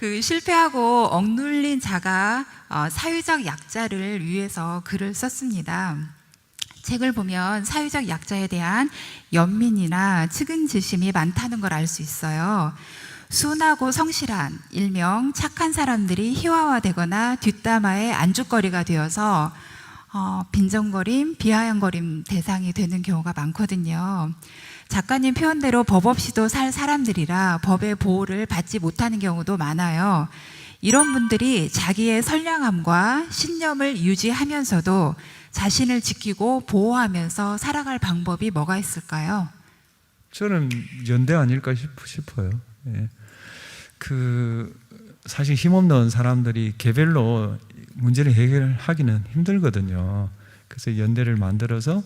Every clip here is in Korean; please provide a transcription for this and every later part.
그 실패하고 억눌린 자가 사회적 약자를 위해서 글을 썼습니다. 책을 보면 사회적 약자에 대한 연민이나 측은지심이 많다는 걸 알 수 있어요. 순하고 성실한, 일명 착한 사람들이 희화화되거나 뒷담화의 안주거리가 되어서 빈정거림, 비아냥거림 대상이 되는 경우가 많거든요. 작가님 표현대로 법 없이도 살 사람들이라 법의 보호를 받지 못하는 경우도 많아요. 이런 분들이 자기의 선량함과 신념을 유지하면서도 자신을 지키고 보호하면서 살아갈 방법이 뭐가 있을까요? 저는 연대 아닐까 싶어요. 예. 사실 힘없는 사람들이 개별로 문제를 해결하기는 힘들거든요. 그래서 연대를 만들어서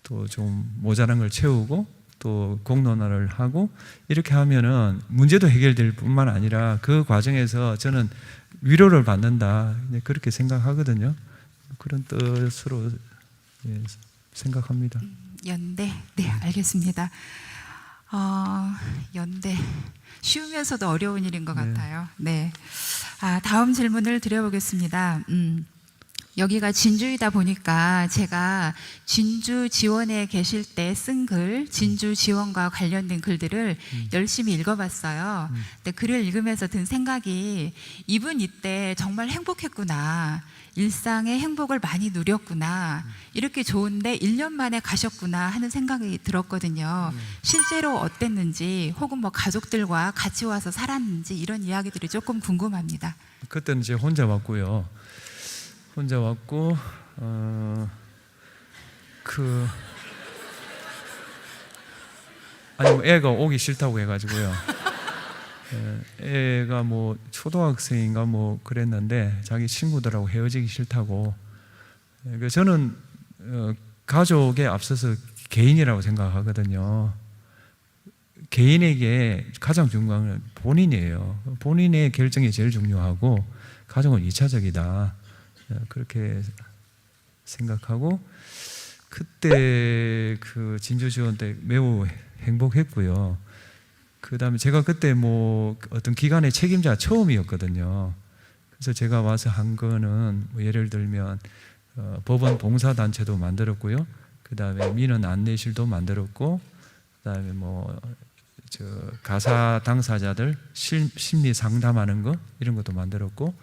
또 좀 모자란 걸 채우고 또 공론화를 하고 이렇게 하면은 문제도 해결될 뿐만 아니라 그 과정에서 저는 위로를 받는다 그렇게 생각하거든요. 그런 뜻으로 생각합니다. 연대, 네, 알겠습니다. 연대 쉬우면서도 어려운 일인 것 같아요. 네. 다음 질문을 드려보겠습니다. 여기가 진주이다 보니까 제가 진주 지원에 계실 때 쓴 글, 진주 지원과 관련된 글들을 열심히 읽어봤어요. 근데 글을 읽으면서 든 생각이 이분 이때 정말 행복했구나. 일상의 행복을 많이 누렸구나. 이렇게 좋은데 1년 만에 가셨구나 하는 생각이 들었거든요. 실제로 어땠는지 혹은 뭐 가족들과 같이 와서 살았는지 이런 이야기들이 조금 궁금합니다. 그때는 이제 혼자 왔고요. 혼자 왔고 애가 오기 싫다고 해가지고요. 애가 뭐 초등학생인가 뭐 그랬는데 자기 친구들하고 헤어지기 싫다고. 저는 가족에 앞서서 개인이라고 생각하거든요. 개인에게 가장 중요한 건 본인이에요. 본인의 결정이 제일 중요하고 가족은 2차적이다. 그렇게 생각하고 그때 그 진주 지원 때 매우 행복했고요. 그 다음에 제가 그때 뭐 어떤 기관의 책임자 처음이었거든요. 그래서 제가 와서 한 거는 뭐 예를 들면 법원 봉사단체도 만들었고요. 그 다음에 민원 안내실도 만들었고, 그 다음에 뭐 가사 당사자들 심리 상담하는 거 이런 것도 만들었고,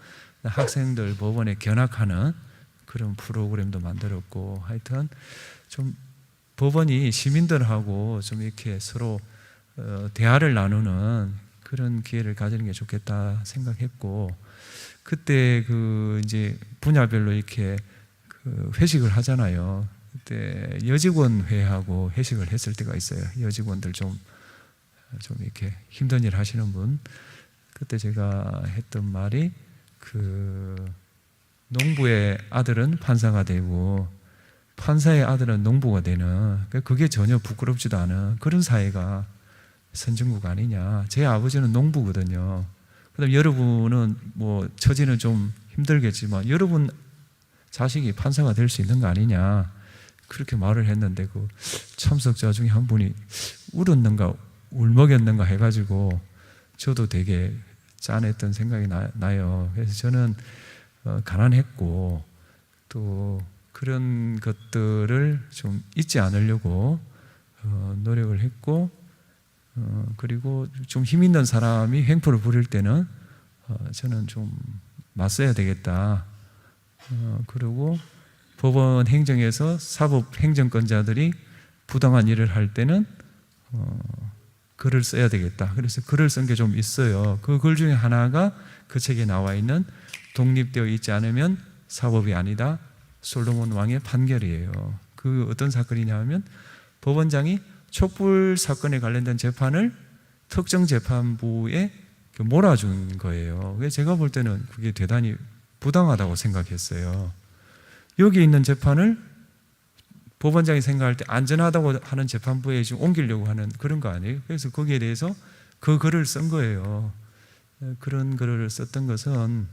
학생들 법원에 견학하는 그런 프로그램도 만들었고, 하여튼 좀 법원이 시민들하고 좀 이렇게 서로 대화를 나누는 그런 기회를 가지는 게 좋겠다 생각했고, 그때 이제 분야별로 이렇게 회식을 하잖아요. 그때 여직원 회하고 회식을 했을 때가 있어요. 여직원들 좀 이렇게 힘든 일 하시는 분. 그때 제가 했던 말이 농부의 아들은 판사가 되고 판사의 아들은 농부가 되는, 그게 전혀 부끄럽지도 않은 그런 사회가 선진국 아니냐. 제 아버지는 농부거든요. 그다음 여러분은 뭐 처지는 좀 힘들겠지만 여러분 자식이 판사가 될 수 있는 거 아니냐. 그렇게 말을 했는데 그 참석자 중에 한 분이 울었는가 울먹였는가 해가지고 저도 되게 짠했던 생각이 나요. 그래서 저는 가난했고 또 그런 것들을 좀 잊지 않으려고 노력을 했고, 그리고 좀 힘 있는 사람이 횡포를 부릴 때는 저는 좀 맞서야 되겠다. 그리고 법원 행정에서 사법 행정권자들이 부당한 일을 할 때는 글을 써야 되겠다. 그래서 글을 쓴 게 좀 있어요. 그 글 중에 하나가 그 책에 나와 있는 독립되어 있지 않으면 사법이 아니다. 솔로몬 왕의 판결이에요. 그 어떤 사건이냐 하면 법원장이 촛불 사건에 관련된 재판을 특정 재판부에 몰아준 거예요. 그래서 제가 볼 때는 그게 대단히 부당하다고 생각했어요. 여기 있는 재판을 법원장이 생각할 때 안전하다고 하는 재판부에 지금 옮기려고 하는 그런 거 아니에요? 그래서 거기에 대해서 그 글을 쓴 거예요. 그런 글을 썼던 것은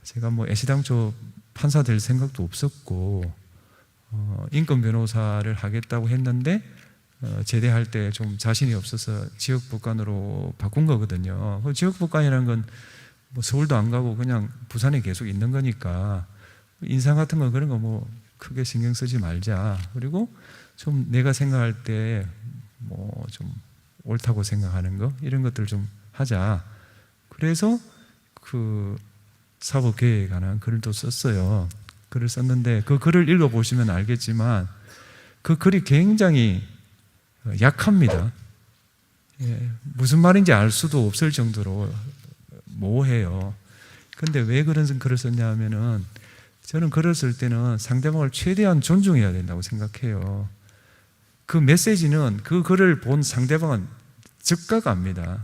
제가 뭐 애시당초 판사 될 생각도 없었고, 인권 변호사를 하겠다고 했는데 제대할 때 좀 자신이 없어서 지역법관으로 바꾼 거거든요. 지역법관이라는 건 뭐 서울도 안 가고 그냥 부산에 계속 있는 거니까 인상 같은 거 그런 거 뭐 크게 신경 쓰지 말자. 그리고 좀 내가 생각할 때 뭐 좀 옳다고 생각하는 거 이런 것들 좀 하자. 그래서 그 사법 개혁에 관한 글도 썼어요. 글을 썼는데 그 글을 읽어보시면 알겠지만 그 글이 굉장히 약합니다. 예, 무슨 말인지 알 수도 없을 정도로 모호해요. 근데 왜 그런 글을 썼냐 하면은 저는 글을 쓸 때는 상대방을 최대한 존중해야 된다고 생각해요. 그 메시지는 그 글을 본 상대방은 즉각 압니다.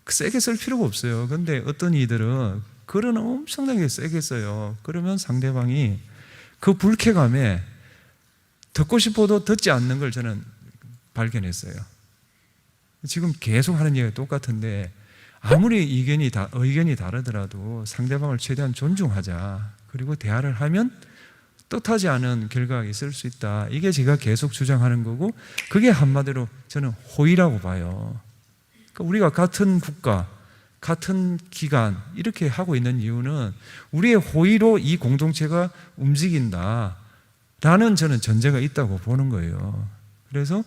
세게 쓸 필요가 없어요. 근데 어떤 이들은 글은 엄청나게 세게 써요. 그러면 상대방이 그 불쾌감에 듣고 싶어도 듣지 않는 걸 저는 발견했어요. 지금 계속 하는 얘기가 똑같은데 아무리 의견이 다르더라도 상대방을 최대한 존중하자. 그리고 대화를 하면 뜻하지 않은 결과가 있을 수 있다. 이게 제가 계속 주장하는 거고 그게 한마디로 저는 호의라고 봐요. 그러니까 우리가 같은 국가, 같은 기관 이렇게 하고 있는 이유는 우리의 호의로 이 공동체가 움직인다 라는 저는 전제가 있다고 보는 거예요. 그래서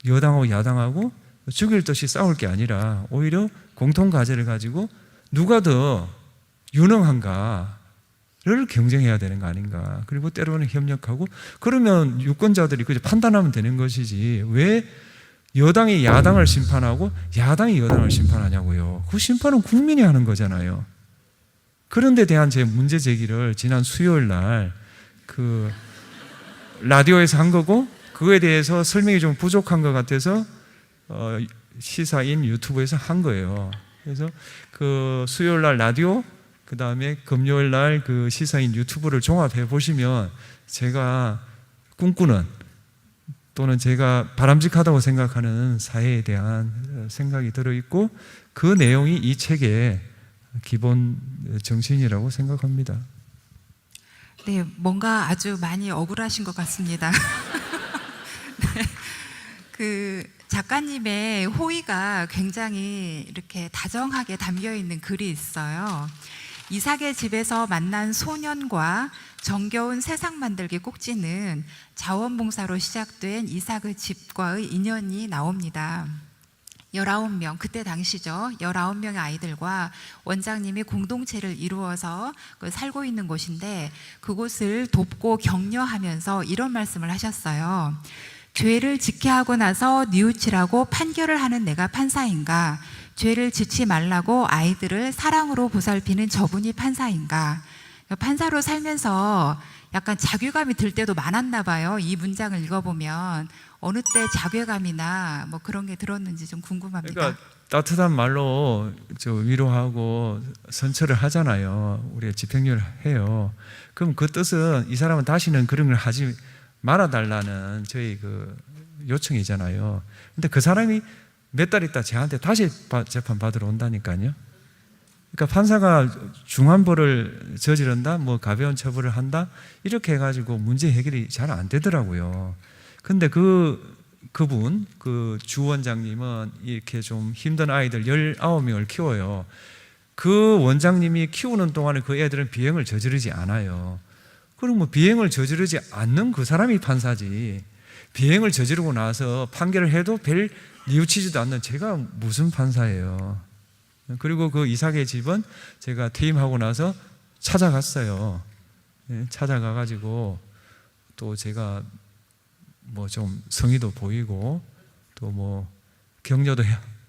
여당하고 야당하고 죽일 듯이 싸울 게 아니라 오히려 공통과제를 가지고 누가 더 유능한가를 경쟁해야 되는 거 아닌가. 그리고 때로는 협력하고 그러면 유권자들이 그저 판단하면 되는 것이지 왜 여당이 야당을 심판하고 야당이 여당을 심판하냐고요. 그 심판은 국민이 하는 거잖아요. 그런 데 대한 제 문제 제기를 지난 수요일 날 그 라디오에서 한 거고 그거에 대해서 설명이 좀 부족한 것 같아서 시사인 유튜브에서 한 거예요. 그래서 그 수요일 날 라디오 그 다음에 금요일 날 그 시사인 유튜브를 종합해 보시면 제가 꿈꾸는 또는 제가 바람직하다고 생각하는 사회에 대한 생각이 들어있고 그 내용이 이 책의 기본 정신이라고 생각합니다. 네, 뭔가 아주 많이 억울하신 것 같습니다. 네, 그 작가님의 호의가 굉장히 이렇게 다정하게 담겨 있는 글이 있어요. 이삭의 집에서 만난 소년과 정겨운 세상 만들기 꼭지는 자원봉사로 시작된 이삭의 집과의 인연이 나옵니다. 19명, 그때 당시죠. 19명의 아이들과 원장님이 공동체를 이루어서 살고 있는 곳인데 그곳을 돕고 격려하면서 이런 말씀을 하셨어요. 죄를 짓게 하고 나서 뉘우치라고 판결을 하는 내가 판사인가? 죄를 짓지 말라고 아이들을 사랑으로 보살피는 저분이 판사인가? 판사로 살면서 약간 자괴감이 들 때도 많았나 봐요. 이 문장을 읽어보면 어느 때 자괴감이나 뭐 그런 게 들었는지 좀 궁금합니다. 그러니까 따뜻한 말로 저 위로하고 선처를 하잖아요. 우리가 집행유예를 해요. 그럼 그 뜻은 이 사람은 다시는 그런 걸 하지 말아달라는 저희 그 요청이잖아요. 근데 그 사람이 몇 달 있다 저한테 다시 재판 받으러 온다니까요. 그러니까 판사가 중한 벌을 저지른다, 뭐 가벼운 처벌을 한다 이렇게 해가지고 문제 해결이 잘 안 되더라고요. 근데 그분 그 주 원장님은 이렇게 좀 힘든 아이들 19명을 키워요. 그 원장님이 키우는 동안에 그 애들은 비행을 저지르지 않아요. 그럼 뭐 비행을 저지르지 않는 그 사람이 판사지 비행을 저지르고 나서 판결을 해도 별 뉘우치지도 않는 제가 무슨 판사예요. 그리고 그 이삭의 집은 제가 퇴임하고 나서 찾아갔어요. 찾아가가지고 또 제가 뭐 좀 성의도 보이고 또 뭐 격려도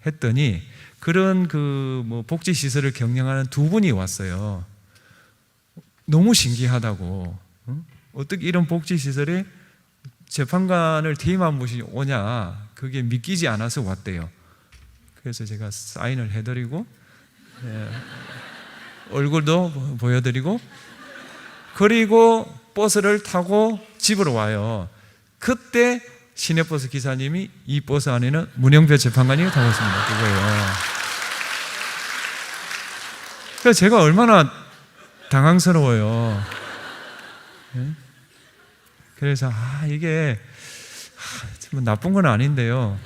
했더니 그런 그 뭐 복지시설을 경영하는 두 분이 왔어요. 너무 신기하다고. 어떻게 이런 복지시설에 재판관을 퇴임한 분이 오냐. 그게 믿기지 않아서 왔대요. 그래서 제가 사인을 해드리고 얼굴도 보여드리고 그리고 버스를 타고 집으로 와요. 그때 시내버스 기사님이 이 버스 안에는 문영표 재판관이 타고 있습니다. 그거예요. 그래서 제가 얼마나 당황스러워요. 그래서 이게 뭐 나쁜 건 아닌데요.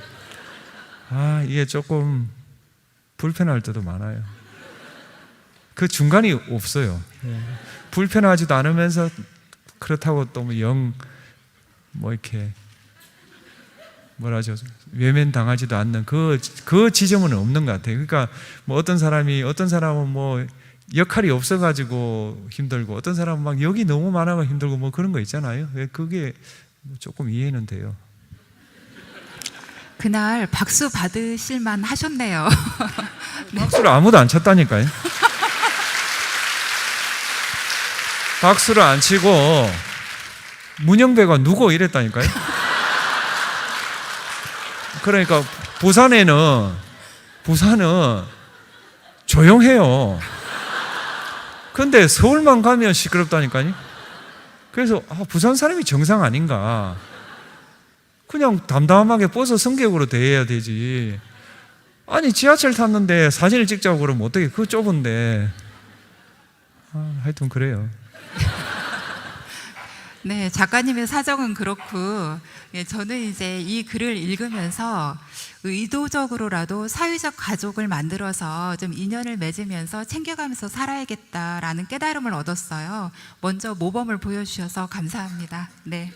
이게 조금 불편할 때도 많아요. 그 중간이 없어요. 불편하지도 않으면서 그렇다고 또 뭐 이렇게 뭐라죠, 외면당하지도 않는 그 지점은 없는 것 같아요. 그러니까 뭐 어떤 사람은 뭐 역할이 없어가지고 힘들고, 어떤 사람은 막 역이 너무 많아가 힘들고, 뭐 그런 거 있잖아요. 그게 조금 이해는 돼요. 그날 박수 받으실만 하셨네요. 박수를 아무도 안 쳤다니까요. 박수를 안 치고 문영배가 누구 이랬다니까요. 그러니까 부산은 조용해요. 근데 서울만 가면 시끄럽다니까요. 그래서 부산 사람이 정상 아닌가. 그냥 담담하게 벗어 성격으로 대해야 되지. 아니 지하철 탔는데 사진을 찍자고 그러면 어떻게, 그거 좁은데. 하여튼 그래요. 네, 작가님의 사정은 그렇고, 예, 저는 이제 이 글을 읽으면서 의도적으로라도 사회적 가족을 만들어서 좀 인연을 맺으면서 챙겨가면서 살아야겠다라는 깨달음을 얻었어요. 먼저 모범을 보여주셔서 감사합니다. 네.